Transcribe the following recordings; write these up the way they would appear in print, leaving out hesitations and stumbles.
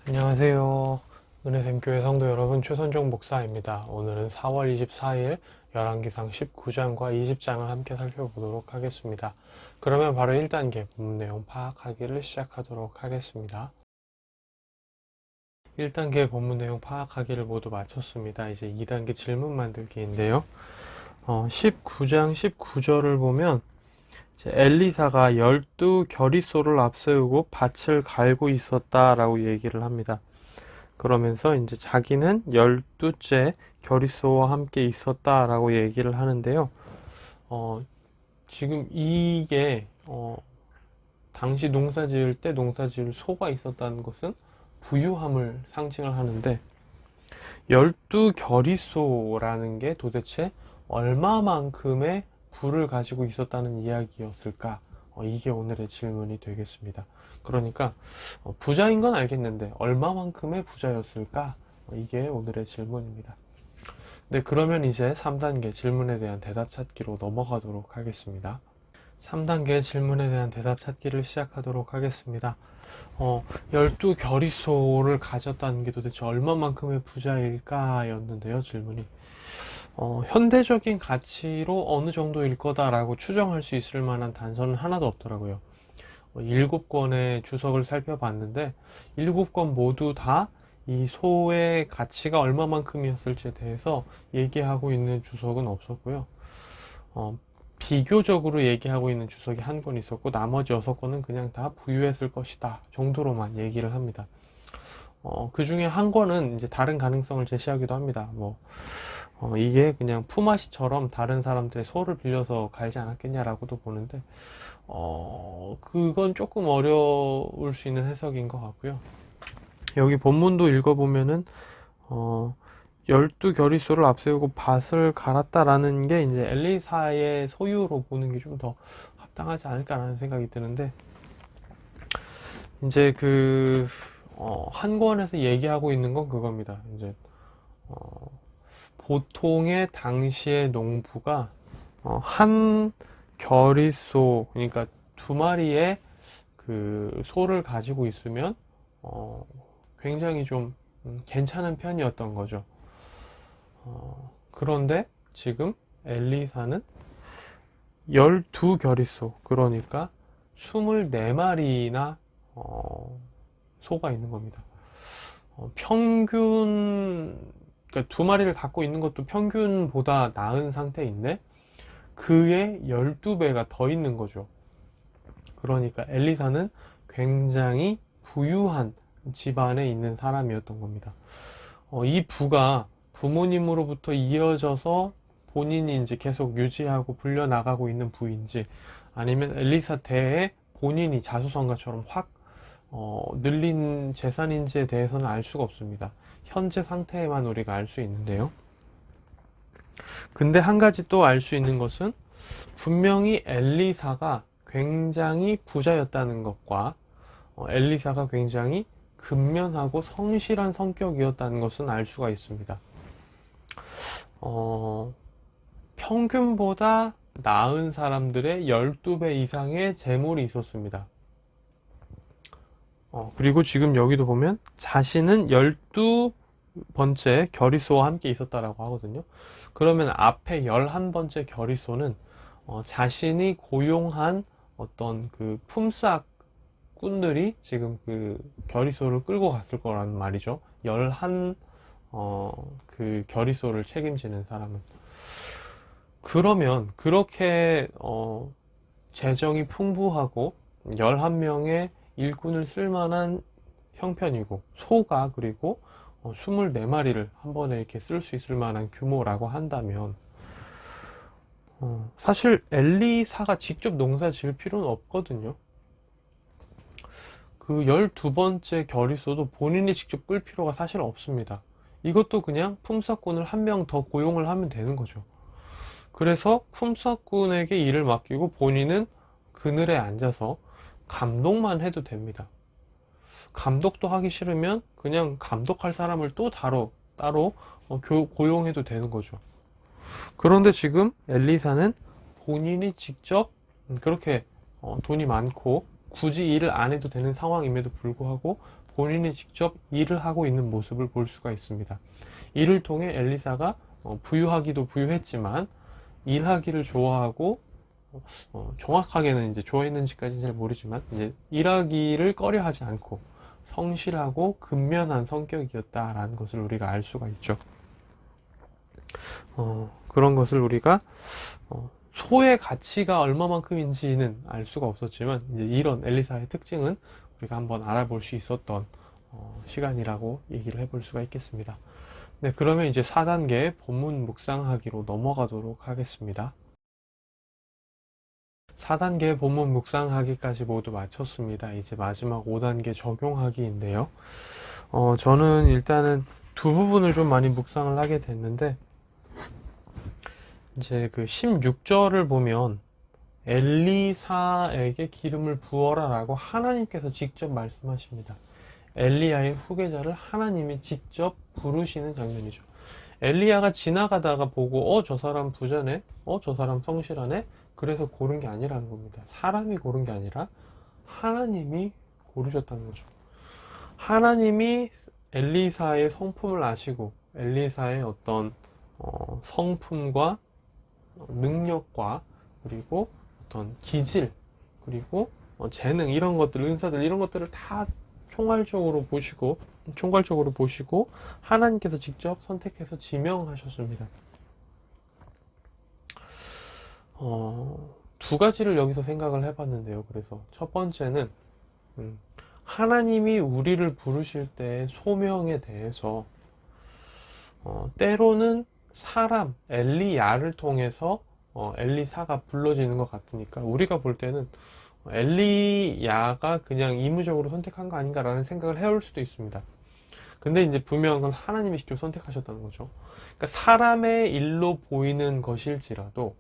안녕하세요. 은혜샘교회 성도 여러분, 최선종 목사입니다. 오늘은 4월 24일 열왕기상 19장과 20장을 함께 살펴보도록 하겠습니다. 그러면 바로 1단계 본문 내용 파악하기를 시작하도록 하겠습니다. 1단계 본문 내용 파악하기를 모두 마쳤습니다. 이제 2단계 질문 만들기인데요. 19장 19절을 보면 엘리사가 12겨리소를 앞세우고 밭을 갈고 있었다라고 얘기를 합니다. 그러면서 이제 자기는 12째 겨리소와 함께 있었다라고 얘기를 하는데요. 지금 이게 당시 농사 지을 때 농사 지을 소가 있었다는 것은 부유함을 상징을 하는데 12겨리소라는 게 도대체 얼마만큼의 부를 가지고 있었다는 이야기였을까? 이게 오늘의 질문이 되겠습니다. 그러니까 부자인 건 알겠는데 얼마만큼의 부자였을까? 이게 오늘의 질문입니다. 네, 그러면 이제 3단계 질문에 대한 대답 찾기로 넘어가도록 하겠습니다. 3단계 질문에 대한 대답 찾기를 시작하도록 하겠습니다. 12겨리소를 가졌다는 게 도대체 얼마만큼의 부자일까? 였는데요, 질문이. 현대적인 가치로 어느 정도일 거다라고 추정할 수 있을 만한 단서는 하나도 없더라고요. 7권의 주석을 살펴봤는데 7권 모두 다 이 소의 가치가 얼마만큼이었을지에 대해서 얘기하고 있는 주석은 없었고요. 비교적으로 얘기하고 있는 주석이 한 권 있었고 나머지 6권은 그냥 다 부유했을 것이다 정도로만 얘기를 합니다. 그 중에 한 권은 이제 다른 가능성을 제시하기도 합니다. 이게 그냥 품앗이처럼 다른 사람들의 소를 빌려서 갈지 않았겠냐라고도 보는데, 그건 조금 어려울 수 있는 해석인 것 같고요. 여기 본문도 읽어보면은, 12겨리소를 앞세우고 밭을 갈았다라는 게 이제 엘리사의 소유로 보는 게 좀 더 합당하지 않을까라는 생각이 드는데, 이제 한 권에서 얘기하고 있는 건 그겁니다. 이제, 보통의 당시의 농부가 한 겨리소, 그러니까 2마리의 그 소를 가지고 있으면 굉장히 좀 괜찮은 편이었던 거죠. 그런데 지금 엘리사는 12겨리소, 그러니까 24마리나 소가 있는 겁니다. 평균, 그러니까 2마리를 갖고 있는 것도 평균보다 나은 상태인데 그의 12배가 더 있는 거죠. 그러니까 엘리사는 굉장히 부유한 집안에 있는 사람이었던 겁니다. 이 부가 부모님으로부터 이어져서 본인이 이제 계속 유지하고 불려나가고 있는 부인지 아니면 엘리사 때에 본인이 자수성가처럼 확 늘린 재산인지에 대해서는 알 수가 없습니다. 현재 상태에만 우리가 알 수 있는데요. 근데 한 가지 또 알 수 있는 것은 분명히 엘리사가 굉장히 부자였다는 것과 엘리사가 굉장히 근면하고 성실한 성격이었다는 것은 알 수가 있습니다. 평균보다 나은 사람들의 12배 이상의 재물이 있었습니다. 그리고 지금 여기도 보면 자신은 12번째 겨리소와 함께 있었다라고 하거든요. 그러면 앞에 11번째 겨리소는 자신이 고용한 어떤 그 품삯꾼들이 지금 그 겨리소를 끌고 갔을 거란 말이죠. 11 그 겨리소를 책임지는 사람은. 그러면 그렇게 재정이 풍부하고 11명의 일꾼을 쓸만한 형편이고 소가 그리고 24마리를 한 번에 이렇게 쓸 수 있을 만한 규모라고 한다면 사실 엘리사가 직접 농사 지을 필요는 없거든요. 그 12번째 겨리소도 본인이 직접 끌 필요가 사실 없습니다. 이것도 그냥 품삯꾼을 한 명 더 고용을 하면 되는 거죠. 그래서 품삯꾼에게 일을 맡기고 본인은 그늘에 앉아서 감독만 해도 됩니다. 감독도 하기 싫으면 그냥 감독할 사람을 또 따로 고용해도 되는 거죠. 그런데 지금 엘리사는 본인이 직접 그렇게 돈이 많고 굳이 일을 안 해도 되는 상황임에도 불구하고 본인이 직접 일을 하고 있는 모습을 볼 수가 있습니다. 이를 통해 엘리사가 부유하기도 부유했지만 일하기를 좋아하고 정확하게는 이제 좋아했는지까지는 잘 모르지만 이제 일하기를 꺼려하지 않고 성실하고 근면한 성격이었다라는 것을 우리가 알 수가 있죠. 그런 것을 우리가 소의 가치가 얼마만큼인지는 알 수가 없었지만 이제 이런 엘리사의 특징은 우리가 한번 알아볼 수 있었던 시간이라고 얘기를 해볼 수가 있겠습니다. 네, 그러면 이제 4단계 본문 묵상하기로 넘어가도록 하겠습니다. 4단계 본문 묵상하기까지 모두 마쳤습니다. 이제 마지막 5단계 적용하기인데요. 저는 일단은 두 부분을 좀 많이 묵상을 하게 됐는데, 이제 그 16절을 보면 엘리사에게 기름을 부어라 라고 하나님께서 직접 말씀하십니다. 엘리야의 후계자를 하나님이 직접 부르시는 장면이죠. 엘리야가 지나가다가 보고 저 사람 부자네, 저 사람 성실하네, 그래서 고른 게 아니라는 겁니다. 사람이 고른 게 아니라 하나님이 고르셨다는 거죠. 하나님이 엘리사의 성품을 아시고 엘리사의 어떤 성품과 능력과 그리고 어떤 기질 그리고 재능 이런 것들, 은사들 이런 것들을 다 총괄적으로 보시고 하나님께서 직접 선택해서 지명하셨습니다. 두 가지를 여기서 생각을 해봤는데요. 그래서 첫 번째는 하나님이 우리를 부르실 때의 소명에 대해서 때로는 사람 엘리야를 통해서 엘리사가 불러지는 것 같으니까 우리가 볼 때는 엘리야가 그냥 임의적으로 선택한 거 아닌가라는 생각을 해올 수도 있습니다. 근데 이제 분명한 건 하나님이 직접 선택하셨다는 거죠. 그러니까 사람의 일로 보이는 것일지라도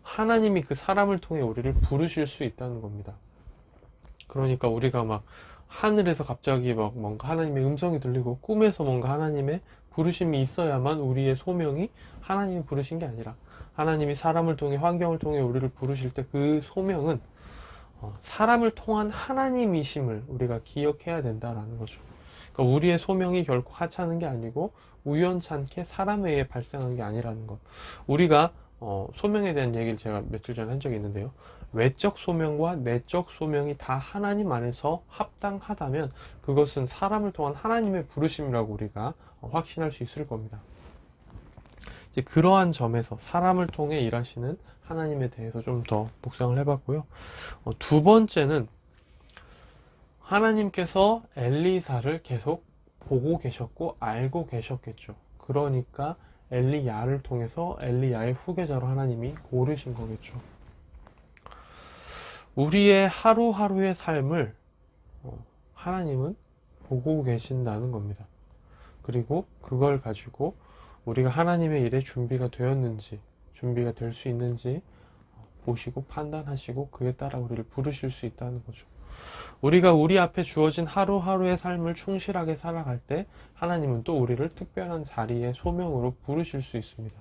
하나님이 그 사람을 통해 우리를 부르실 수 있다는 겁니다. 그러니까 우리가 막 하늘에서 갑자기 막 뭔가 하나님의 음성이 들리고 꿈에서 뭔가 하나님의 부르심이 있어야만 우리의 소명이 하나님이 부르신 게 아니라 하나님이 사람을 통해 환경을 통해 우리를 부르실 때 그 소명은 사람을 통한 하나님이심을 우리가 기억해야 된다라는 거죠. 그러니까 우리의 소명이 결코 하찮은 게 아니고 우연찮게 사람에 의해 발생한 게 아니라는 것. 우리가 소명에 대한 얘기를 제가 며칠 전에 한 적이 있는데요. 외적 소명과 내적 소명이 다 하나님 안에서 합당하다면 그것은 사람을 통한 하나님의 부르심이라고 우리가 확신할 수 있을 겁니다. 이제 그러한 점에서 사람을 통해 일하시는 하나님에 대해서 좀 더 묵상을 해봤고요. 두 번째는 하나님께서 엘리사를 계속 보고 계셨고 알고 계셨겠죠. 그러니까 엘리야를 통해서 엘리야의 후계자로 하나님이 고르신 거겠죠. 우리의 하루하루의 삶을 하나님은 보고 계신다는 겁니다. 그리고 그걸 가지고 우리가 하나님의 일에 준비가 되었는지, 준비가 될 수 있는지 보시고 판단하시고 그에 따라 우리를 부르실 수 있다는 거죠. 우리가 우리 앞에 주어진 하루하루의 삶을 충실하게 살아갈 때 하나님은 또 우리를 특별한 자리에 소명으로 부르실 수 있습니다.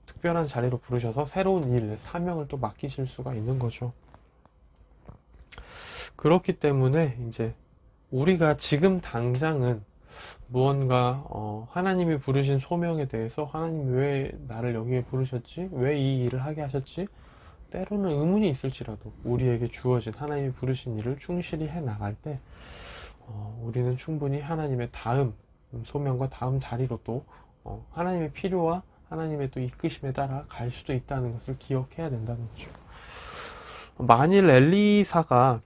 특별한 자리로 부르셔서 새로운 일, 사명을 또 맡기실 수가 있는 거죠. 그렇기 때문에 이제 우리가 지금 당장은 무언가 하나님이 부르신 소명에 대해서 하나님이 왜 나를 여기에 부르셨지? 왜 이 일을 하게 하셨지? 때로는 의문이 있을지라도 우리에게 주어진 하나님이 부르신 일을 충실히 해 나갈 때 우리는 충분히 하나님의 다음 소명과 다음 자리로 또 하나님의 필요와 하나님의 또 이끄심에 따라 갈 수도 있다는 것을 기억해야 된다는 거죠. 만일 엘리사가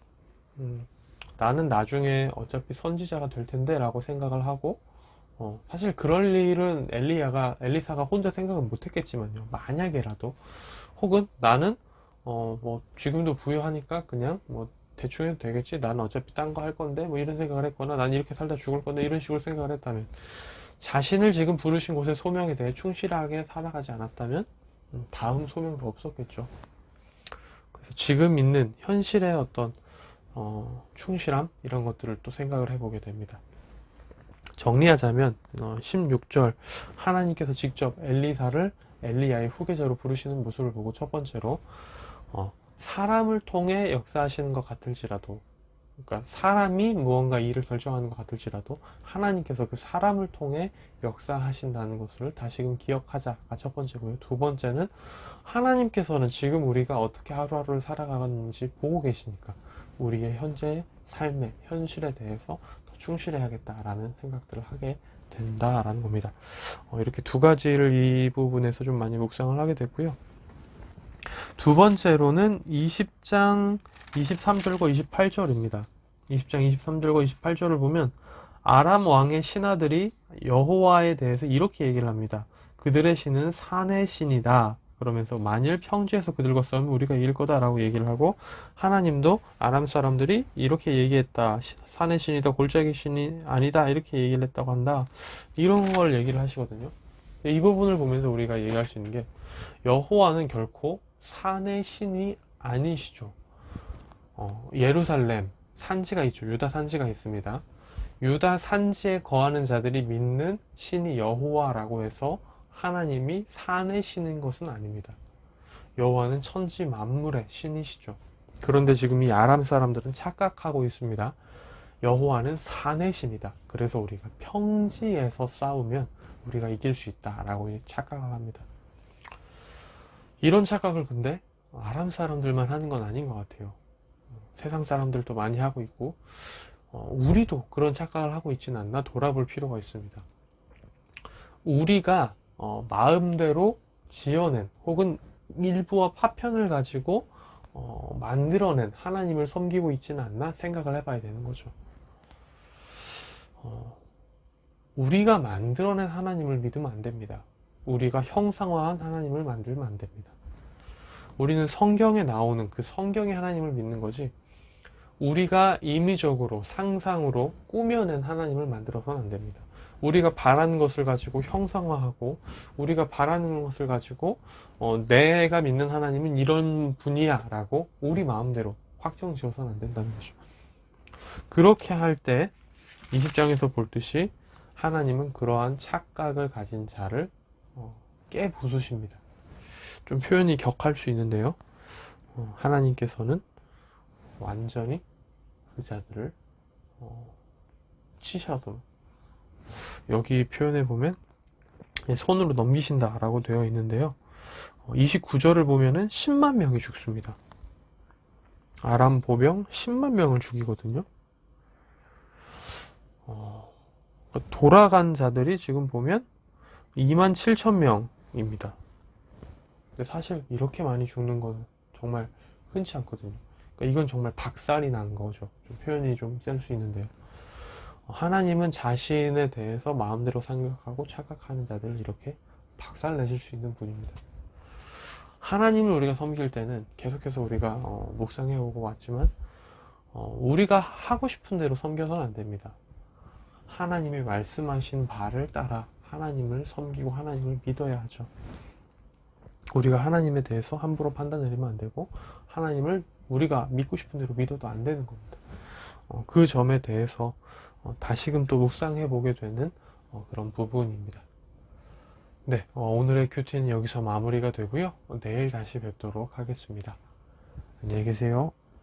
나는 나중에 어차피 선지자가 될 텐데 라고 생각을 하고 사실 그럴 일은 엘리사가 혼자 생각은 못 했겠지만요. 만약에라도 혹은 나는 뭐 지금도 부유하니까 그냥 뭐 대충 해도 되겠지, 나는 어차피 딴 거 할 건데 뭐 이런 생각을 했거나 난 이렇게 살다 죽을 건데 이런 식으로 생각을 했다면 자신을 지금 부르신 곳의 소명에 대해 충실하게 살아가지 않았다면 다음 소명도 없었겠죠. 그래서 지금 있는 현실의 어떤 충실함 이런 것들을 또 생각을 해보게 됩니다. 정리하자면 16절 하나님께서 직접 엘리사를 엘리야의 후계자로 부르시는 모습을 보고 첫 번째로 사람을 통해 역사하시는 것 같을지라도 그러니까 사람이 무언가 일을 결정하는 것 같을지라도 하나님께서 그 사람을 통해 역사하신다는 것을 다시금 기억하자가 첫 번째고요. 두 번째는 하나님께서는 지금 우리가 어떻게 하루하루를 살아가는지 보고 계시니까 우리의 현재 삶의 현실에 대해서 더 충실해야겠다라는 생각들을 하게 된다라는 겁니다. 이렇게 두 가지를 이 부분에서 좀 많이 묵상을 하게 됐고요. 두 번째로는 20장 23절과 28절입니다. 20장 23절과 28절을 보면 아람 왕의 신하들이 여호와에 대해서 이렇게 얘기를 합니다. 그들의 신은 산의 신이다. 그러면서 만일 평지에서 그들과 싸우면 우리가 이길 거다라고 얘기를 하고, 하나님도 아람 사람들이 이렇게 얘기했다. 산의 신이다. 골짜기 신이 아니다. 이렇게 얘기를 했다고 한다. 이런 걸 얘기를 하시거든요. 이 부분을 보면서 우리가 얘기할 수 있는 게 여호와는 결코 산의 신이 아니시죠. 예루살렘 산지가 있죠. 유다 산지가 있습니다. 유다 산지에 거하는 자들이 믿는 신이 여호와라고 해서 하나님이 산의 신인 것은 아닙니다. 여호와는 천지 만물의 신이시죠. 그런데 지금 이 아람 사람들은 착각하고 있습니다. 여호와는 산의 신이다. 그래서 우리가 평지에서 싸우면 우리가 이길 수 있다라고 착각을 합니다. 이런 착각을 근데 아람 사람들만 하는 건 아닌 것 같아요. 세상 사람들도 많이 하고 있고, 우리도 그런 착각을 하고 있지는 않나 돌아볼 필요가 있습니다. 우리가 마음대로 지어낸 혹은 일부와 파편을 가지고 만들어낸 하나님을 섬기고 있지는 않나 생각을 해봐야 되는 거죠. 우리가 만들어낸 하나님을 믿으면 안 됩니다. 우리가 형상화한 하나님을 만들면 안 됩니다. 우리는 성경에 나오는 그 성경의 하나님을 믿는 거지, 우리가 임의적으로 상상으로 꾸며낸 하나님을 만들어서는 안 됩니다. 우리가 바라는 것을 가지고 형상화하고, 우리가 바라는 것을 가지고 내가 믿는 하나님은 이런 분이야 라고 우리 마음대로 확정 지어서는 안 된다는 거죠. 그렇게 할 때 20장에서 볼 듯이 하나님은 그러한 착각을 가진 자를 깨부수십니다. 좀 표현이 격할 수 있는데요. 하나님께서는 완전히 그 자들을 치셔서, 여기 표현해 보면 손으로 넘기신다 라고 되어 있는데요. 29절을 보면은 10만 명이 죽습니다. 아람 보병 10만 명을 죽이거든요. 돌아간 자들이 지금 보면 2만 7천 명입니다. 근데 사실 이렇게 많이 죽는 건 정말 흔치 않거든요. 그러니까 이건 정말 박살이 난 거죠. 좀 표현이 좀 셀 수 있는데요. 하나님은 자신에 대해서 마음대로 생각하고 착각하는 자들을 이렇게 박살내실 수 있는 분입니다. 하나님을 우리가 섬길 때는 계속해서 우리가 묵상해오고 왔지만 우리가 하고 싶은 대로 섬겨서는 안 됩니다. 하나님이 말씀하신 바를 따라 하나님을 섬기고 하나님을 믿어야 하죠. 우리가 하나님에 대해서 함부로 판단 내리면 안 되고, 하나님을 우리가 믿고 싶은 대로 믿어도 안 되는 겁니다. 그 점에 대해서 다시금 또 묵상해 보게 되는 그런 부분입니다. 네, 오늘의 큐티는 여기서 마무리가 되고요. 내일 다시 뵙도록 하겠습니다. 안녕히 계세요.